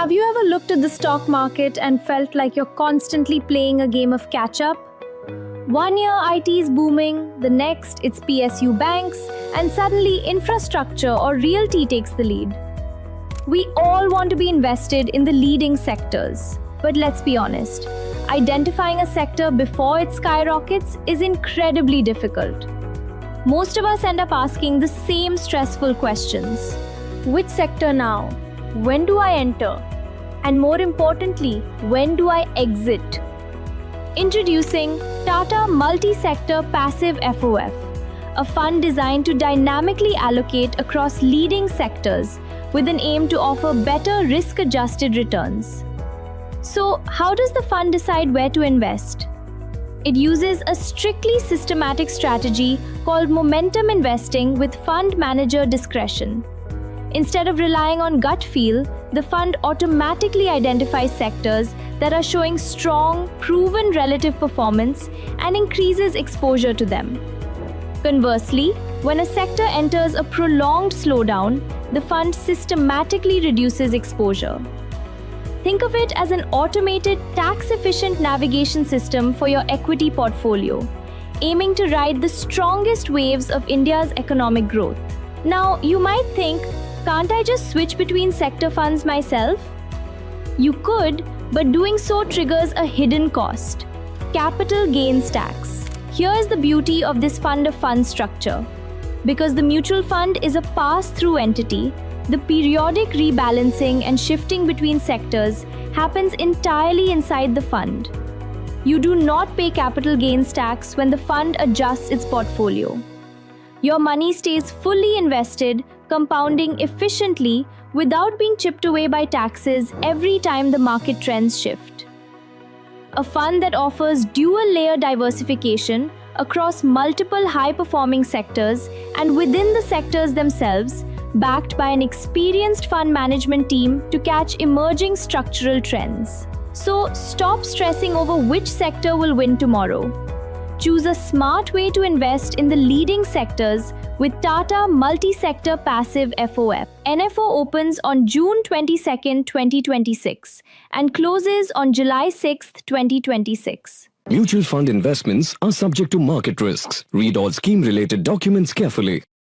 Have you ever looked at the stock market and felt like you're constantly playing a game of catch up? One year IT is booming, the next it's PSU banks, and suddenly infrastructure or realty takes the lead. We all want to be invested in the leading sectors, but let's be honest, identifying a sector before it skyrockets is incredibly difficult. Most of us end up asking the same stressful questions. Which sector now? When do I enter? And more importantly, when do I exit? Introducing Tata Multi-Sector Passive FOF, a fund designed to dynamically allocate across leading sectors with an aim to offer better risk-adjusted returns. So, how does the fund decide where to invest? It uses a strictly systematic strategy called momentum investing with fund manager discretion. Instead of relying on gut feel, the fund automatically identifies sectors that are showing strong, proven relative performance and increases exposure to them. Conversely, when a sector enters a prolonged slowdown, the fund systematically reduces exposure. Think of it as an automated, tax-efficient navigation system for your equity portfolio, aiming to ride the strongest waves of India's economic growth. Now, you might think, can't I just switch between sector funds myself? You could, but doing so triggers a hidden cost: capital gains tax. Here's the beauty of this fund of funds structure. Because the mutual fund is a pass-through entity, the periodic rebalancing and shifting between sectors happens entirely inside the fund. You do not pay capital gains tax when the fund adjusts its portfolio. Your money stays fully invested, compounding efficiently without being chipped away by taxes every time the market trends shift. A fund that offers dual-layer diversification across multiple high-performing sectors and within the sectors themselves, backed by an experienced fund management team to catch emerging structural trends. So stop stressing over which sector will win tomorrow. Choose a smart way to invest in the leading sectors with Tata Multi-Sector Passive FOF. NFO opens on June 22, 2026 and closes on July 6, 2026. Mutual fund investments are subject to market risks. Read all scheme-related documents carefully.